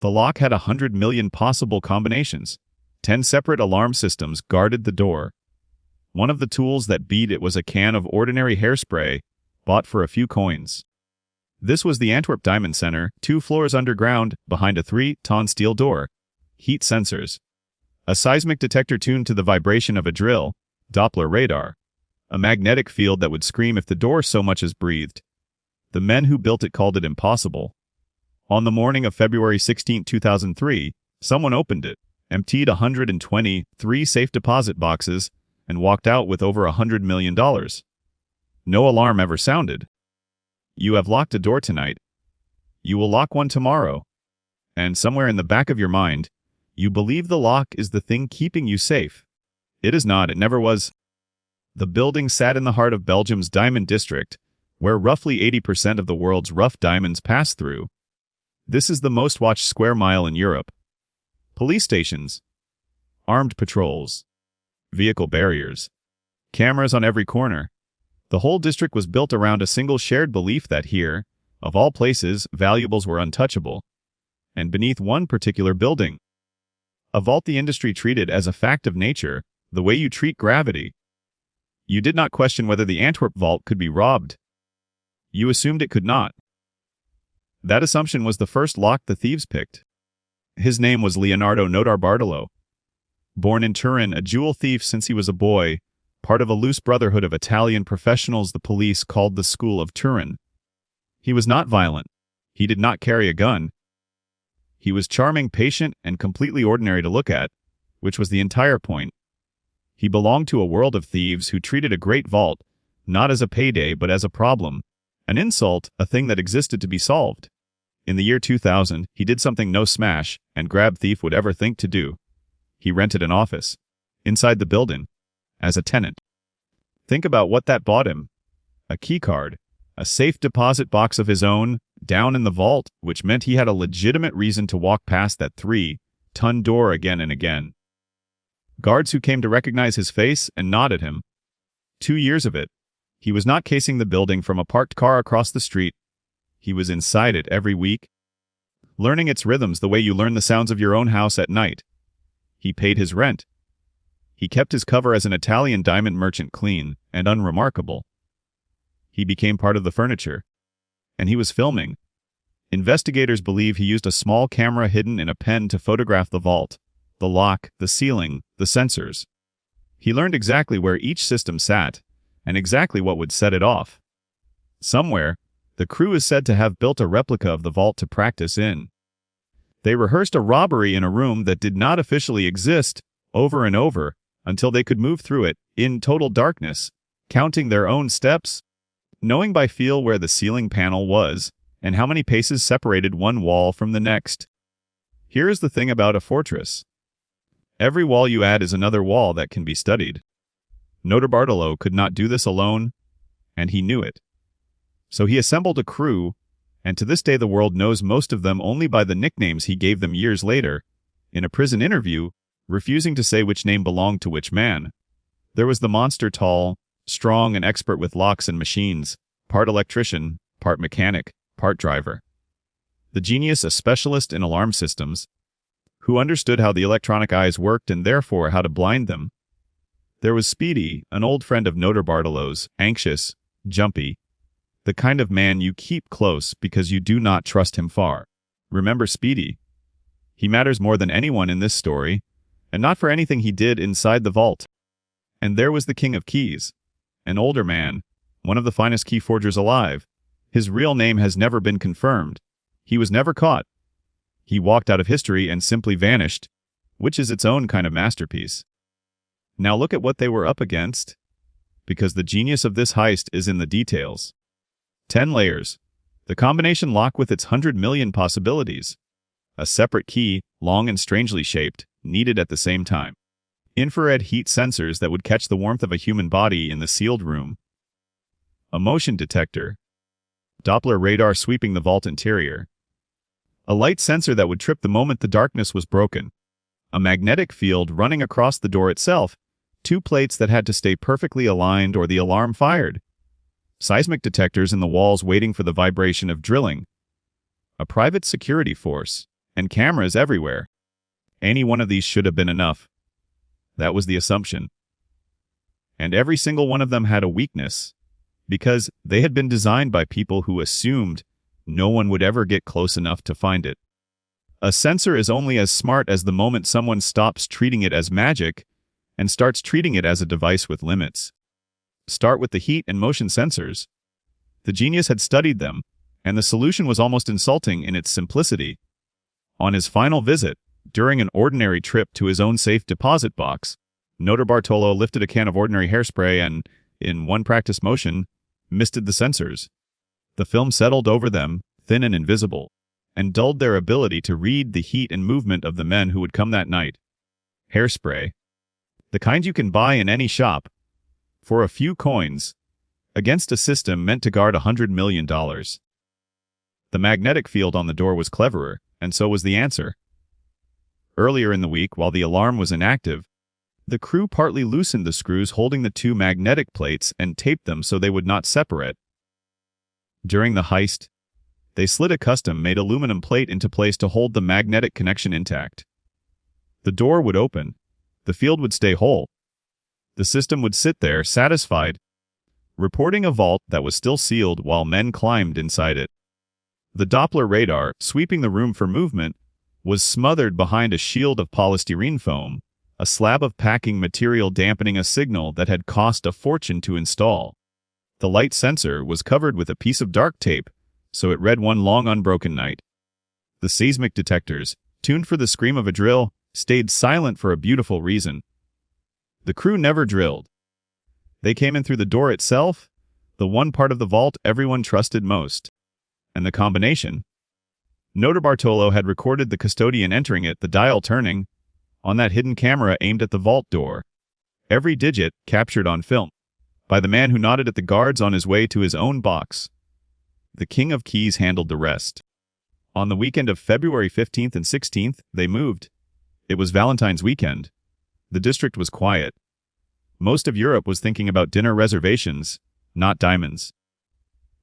The lock had 100 million possible combinations. 10 separate alarm systems guarded the door. One of the tools that beat it was a can of ordinary hairspray, bought for a few coins. This was the Antwerp Diamond Center, 2 floors underground, behind a 3-ton steel door. Heat sensors. A seismic detector tuned to the vibration of a drill, Doppler radar. A magnetic field that would scream if the door so much as breathed. The men who built it called it impossible. On the morning of February 16, 2003, someone opened it, emptied 123 safe deposit boxes, and walked out with over $100 million. No alarm ever sounded. You have locked a door tonight. You will lock one tomorrow. And somewhere in the back of your mind, you believe the lock is the thing keeping you safe. It is not, it never was. The building sat in the heart of Belgium's diamond district, where roughly 80% of the world's rough diamonds pass through. This is the most watched square mile in Europe. Police stations, armed patrols, vehicle barriers, cameras on every corner. The whole district was built around a single shared belief that here, of all places, valuables were untouchable. And beneath one particular building, a vault the industry treated as a fact of nature, the way you treat gravity. You did not question whether the Antwerp vault could be robbed. You assumed it could not. That assumption was the first lock the thieves picked. His name was Leonardo Notarbartolo. Born in Turin, a jewel thief since he was a boy, part of a loose brotherhood of Italian professionals the police called the School of Turin. He was not violent. He did not carry a gun. He was charming, patient, and completely ordinary to look at, which was the entire point. He belonged to a world of thieves who treated a great vault not as a payday but as a problem, an insult, a thing that existed to be solved. In the year 2000, he did something no smash and grab thief would ever think to do. He rented an office, inside the building, as a tenant. Think about what that bought him. A key card, a safe deposit box of his own, down in the vault, which meant he had a legitimate reason to walk past that 3-ton door again and again. Guards who came to recognize his face and nod at him. 2 years of it. He was not casing the building from a parked car across the street. He was inside it every week, learning its rhythms the way you learn the sounds of your own house at night. He paid his rent. He kept his cover as an Italian diamond merchant clean and unremarkable. He became part of the furniture. And he was filming. Investigators believe he used a small camera hidden in a pen to photograph the vault, the lock, the ceiling, the sensors. He learned exactly where each system sat, and exactly what would set it off. Somewhere, the crew is said to have built a replica of the vault to practice in. They rehearsed a robbery in a room that did not officially exist, over and over, until they could move through it, in total darkness, counting their own steps, knowing by feel where the ceiling panel was, and how many paces separated one wall from the next. Here is the thing about a fortress. Every wall you add is another wall that can be studied. Notarbartolo could not do this alone, and he knew it. So he assembled a crew, and to this day the world knows most of them only by the nicknames he gave them years later, in a prison interview, refusing to say which name belonged to which man. There was the monster tall, strong and expert with locks and machines, part electrician, part mechanic, part driver. The genius, a specialist in alarm systems, who understood how the electronic eyes worked and therefore how to blind them. There was Speedy, an old friend of Notarbartolo's, anxious, jumpy, the kind of man you keep close because you do not trust him far. Remember Speedy. He matters more than anyone in this story, and not for anything he did inside the vault. And there was the King of Keys, an older man, one of the finest key forgers alive. His real name has never been confirmed. He was never caught. He walked out of history and simply vanished, which is its own kind of masterpiece. Now look at what they were up against, because the genius of this heist is in the details. 10 layers. The combination lock with its 100 million possibilities. A separate key, long and strangely shaped, needed at the same time. Infrared heat sensors that would catch the warmth of a human body in the sealed room. A motion detector. Doppler radar sweeping the vault interior. A light sensor that would trip the moment the darkness was broken. A magnetic field running across the door itself. 2 plates that had to stay perfectly aligned or the alarm fired. Seismic detectors in the walls waiting for the vibration of drilling. A private security force. and cameras everywhere. Any one of these should have been enough. That was the assumption. And every single one of them had a weakness, because they had been designed by people who assumed no one would ever get close enough to find it. A sensor is only as smart as the moment someone stops treating it as magic and starts treating it as a device with limits. Start with the heat and motion sensors. The genius had studied them, and the solution was almost insulting in its simplicity. On his final visit, during an ordinary trip to his own safe deposit box, Notarbartolo lifted a can of ordinary hairspray and, in one practice motion, misted the sensors. The film settled over them, thin and invisible, and dulled their ability to read the heat and movement of the men who would come that night. Hairspray. The kind you can buy in any shop, for a few coins, against a system meant to guard $100 million. The magnetic field on the door was cleverer, and so was the answer. Earlier in the week, while the alarm was inactive, the crew partly loosened the screws holding the two magnetic plates and taped them so they would not separate. During the heist, they slid a custom-made aluminum plate into place to hold the magnetic connection intact. The door would open. The field would stay whole. The system would sit there, satisfied, reporting a vault that was still sealed while men climbed inside it. The Doppler radar, sweeping the room for movement, was smothered behind a shield of polystyrene foam, a slab of packing material dampening a signal that had cost a fortune to install. The light sensor was covered with a piece of dark tape, so it read one long unbroken night. The seismic detectors, tuned for the scream of a drill, stayed silent for a beautiful reason. The crew never drilled. They came in through the door itself, the one part of the vault everyone trusted most. And the combination. Notarbartolo had recorded the custodian entering it, the dial turning, on that hidden camera aimed at the vault door. Every digit captured on film, by the man who nodded at the guards on his way to his own box. The king of keys handled the rest. On the weekend of February 15th and 16th, they moved. It was Valentine's weekend. The district was quiet. Most of Europe was thinking about dinner reservations, not diamonds.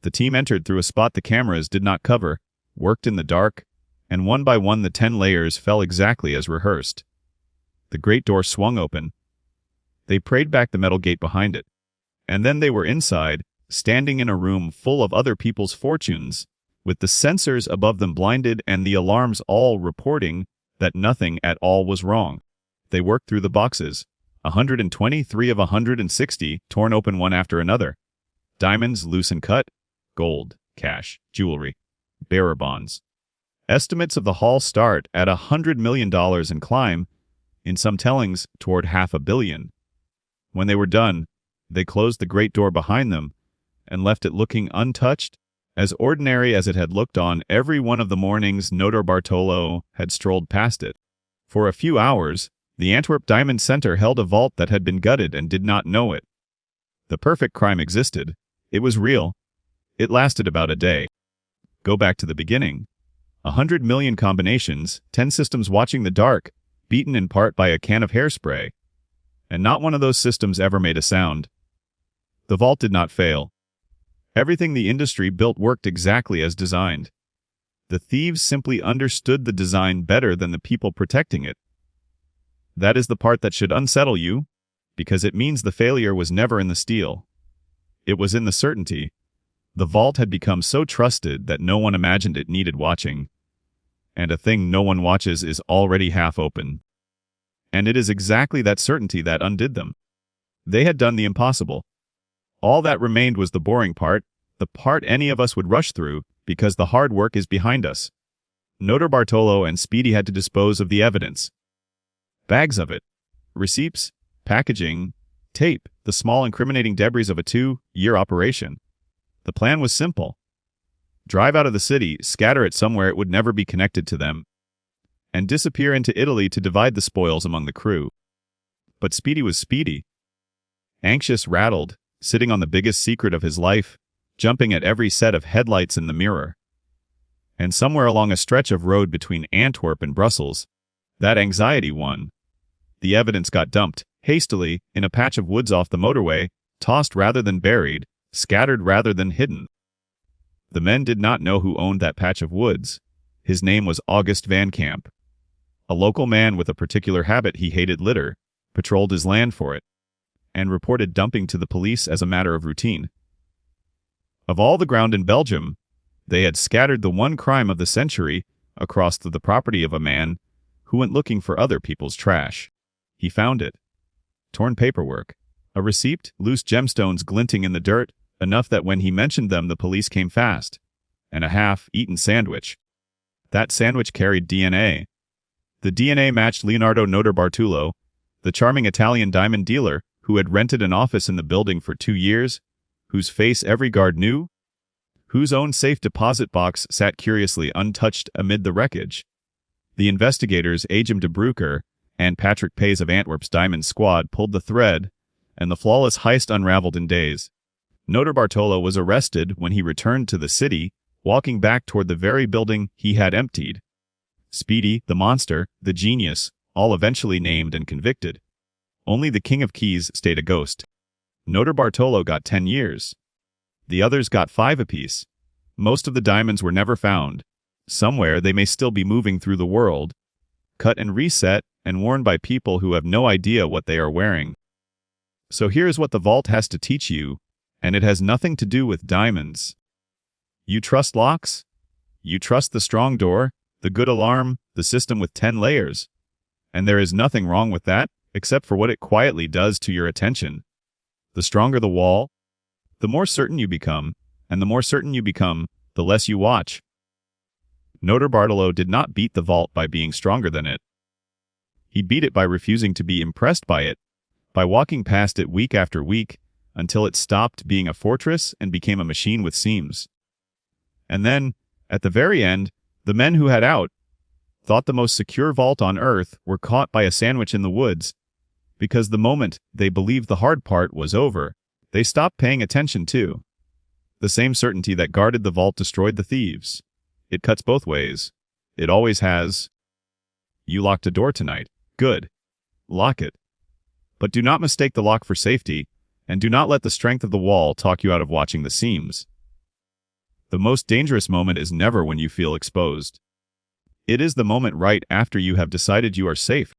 The team entered through a spot the cameras did not cover, worked in the dark, and one by one the 10 layers fell exactly as rehearsed. The great door swung open. They prayed back the metal gate behind it. And then they were inside, standing in a room full of other people's fortunes, with the sensors above them blinded and the alarms all reporting that nothing at all was wrong. They worked through the boxes, 123 of 160 torn open one after another. Diamonds loose and cut, gold, cash, jewelry, bearer bonds. Estimates of the haul start at $100 million and climb, in some tellings, toward $500 million. When they were done, they closed the great door behind them and left it looking untouched, as ordinary as it had looked on every one of the mornings Notarbartolo had strolled past it. For a few hours, the Antwerp Diamond Center held a vault that had been gutted and did not know it. The perfect crime existed. It was real. It lasted about a day. Go back to the beginning. 100 million combinations, 10 systems watching the dark, beaten in part by a can of hairspray. And not one of those systems ever made a sound. The vault did not fail. Everything the industry built worked exactly as designed. The thieves simply understood the design better than the people protecting it. That is the part that should unsettle you, because it means the failure was never in the steel. It was in the certainty. The vault had become so trusted that no one imagined it needed watching. And a thing no one watches is already half open. And it is exactly that certainty that undid them. They had done the impossible. All that remained was the boring part, the part any of us would rush through, because the hard work is behind us. Notarbartolo and Speedy had to dispose of the evidence. Bags of it. Receipts, packaging, tape, the small incriminating debris of a 2-year operation. The plan was simple. Drive out of the city, scatter it somewhere it would never be connected to them, and disappear into Italy to divide the spoils among the crew. But Speedy was Speedy. Anxious, rattled, sitting on the biggest secret of his life, jumping at every set of headlights in the mirror. And somewhere along a stretch of road between Antwerp and Brussels, that anxiety won. The evidence got dumped, hastily, in a patch of woods off the motorway, tossed rather than buried, scattered rather than hidden. The men did not know who owned that patch of woods. His name was August Van Camp. A local man with a particular habit: he hated litter, patrolled his land for it, and reported dumping to the police as a matter of routine. Of all the ground in Belgium, they had scattered the one crime of the century across the property of a man who went looking for other people's trash. He found it. Torn paperwork, a receipt, loose gemstones glinting in the dirt, enough that when he mentioned them the police came fast, and a half-eaten sandwich. That sandwich carried DNA. The DNA matched Leonardo Notarbartolo, the charming Italian diamond dealer who had rented an office in the building for 2 years, whose face every guard knew, whose own safe deposit box sat curiously untouched amid the wreckage. The investigators, Agim de Brucker and Patrick Pays of Antwerp's Diamond Squad, pulled the thread, and the flawless heist unraveled in days. Notarbartolo was arrested when he returned to the city, walking back toward the very building he had emptied. Speedy, the monster, the genius, all eventually named and convicted. Only the King of Keys stayed a ghost. Notarbartolo got 10 years. The others got 5 apiece. Most of the diamonds were never found. Somewhere they may still be moving through the world, cut and reset and worn by people who have no idea what they are wearing. So here's what the vault has to teach you, and it has nothing to do with diamonds. You trust locks? You trust the strong door, the good alarm, the system with 10 layers. And there is nothing wrong with that, except for what it quietly does to your attention. The stronger the wall, the more certain you become, and the more certain you become, the less you watch. Notarbartolo did not beat the vault by being stronger than it. He beat it by refusing to be impressed by it, by walking past it week after week, until it stopped being a fortress and became a machine with seams. And then, at the very end, the men who had out, thought the most secure vault on earth, were caught by a sandwich in the woods, because the moment they believed the hard part was over, they stopped paying attention too. The same certainty that guarded the vault destroyed the thieves. It cuts both ways. It always has. You locked a door tonight. Good. Lock it. But do not mistake the lock for safety, and do not let the strength of the wall talk you out of watching the seams. The most dangerous moment is never when you feel exposed. It is the moment right after you have decided you are safe.